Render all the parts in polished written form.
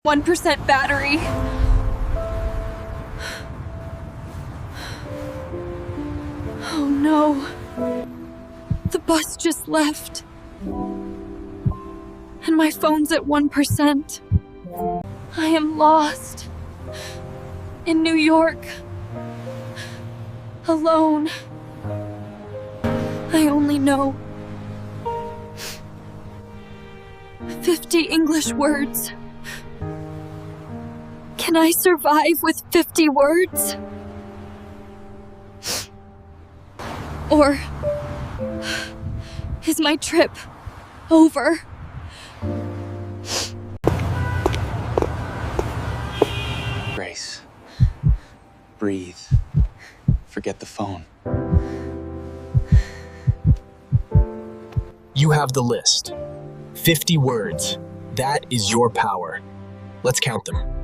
1% battery. Oh no. The bus just left. And my phone's at 1%. I am lost. In New York. Alone. I only know 50 English words. Can I survive with 50 words? Or is my trip over? Grace, breathe. Forget the phone. You have the list. 50 words. That is your power. Let's count them.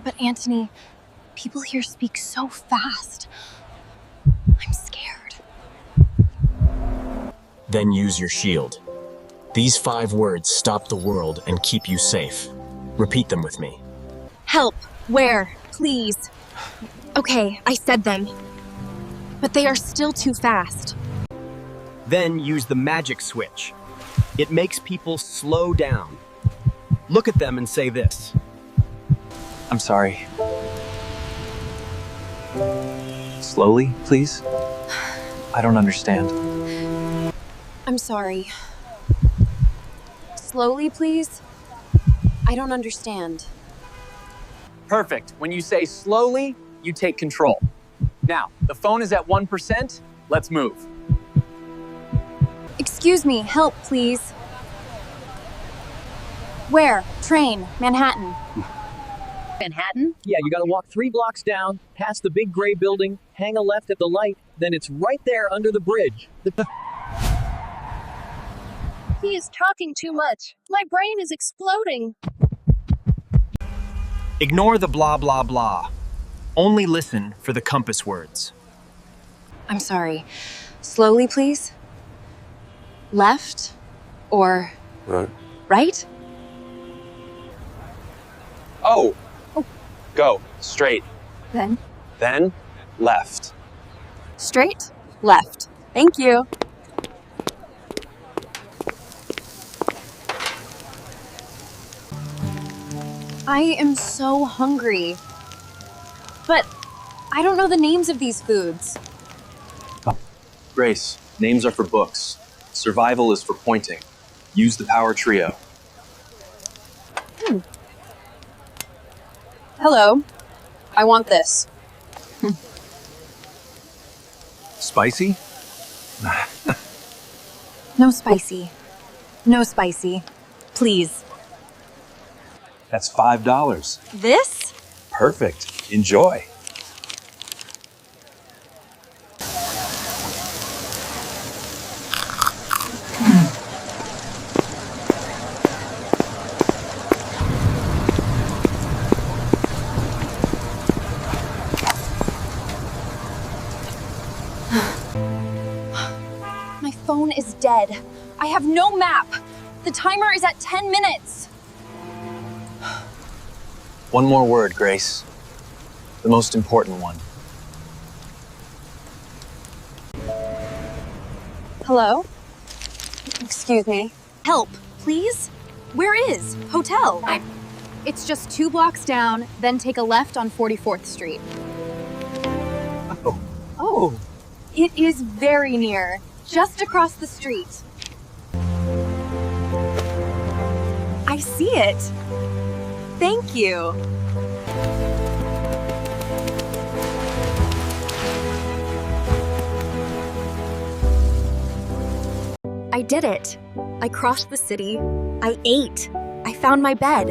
But Anthony, people here speak so fast. I'm scared. Then use your shield. These 5 words stop the world and keep you safe. Repeat them with me. Help. Where? Please. Okay, I said them. But they are still too fast. Then use the magic switch. It makes people slow down. Look at them and say this. I'm sorry. Slowly, please. I don't understand. I'm sorry. Slowly, please. I don't understand. Perfect. When you say slowly, you take control. Now, the phone is at 1%. Let's move. Excuse me, help, please. Where? Train, Manhattan. Manhattan? Yeah, you gotta walk 3 blocks down, past the big gray building, hang a left at the light, then it's right there under the bridge. He is talking too much. My brain is exploding. Ignore the blah blah blah. Only listen for the compass words. I'm sorry. Slowly, please. Left or right? Oh. Go. Straight. Then Then left. straight, left. Thank you. I am so hungry. But I don't know the names of these foods. Grace, names are for books. Survival is for pointing. Use the power trio. Hello. I want this. Spicy? No spicy. No spicy. Please. That's $5. This? Perfect. Enjoy. My phone is dead. I have no map. The timer is at 10 minutes. One more word, Grace. The most important one. Hello? Excuse me. Help, please? Where is? Hotel. It's just 2 blocks down, then take a left on 44th Street. Oh. It is very near. Just across the street. I see it. Thank you. I did it. I crossed the city. I ate. I found my bed.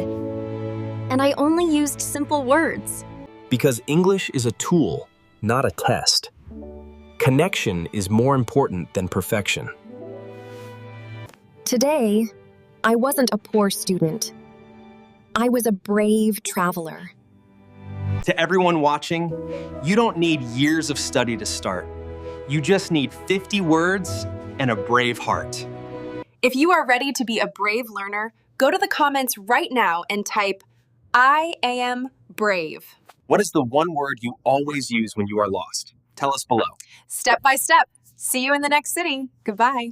And I only used simple words. Because English is a tool, not a test. Connection is more important than perfection. Today, I wasn't a poor student. I was a brave traveler. To everyone watching, you don't need years of study to start. You just need 50 words and a brave heart. If you are ready to be a brave learner, Go to the comments right now and type, I am brave. What is the one word you always use when you are lost? Tell us below. Step by step. See you in the next city. Goodbye.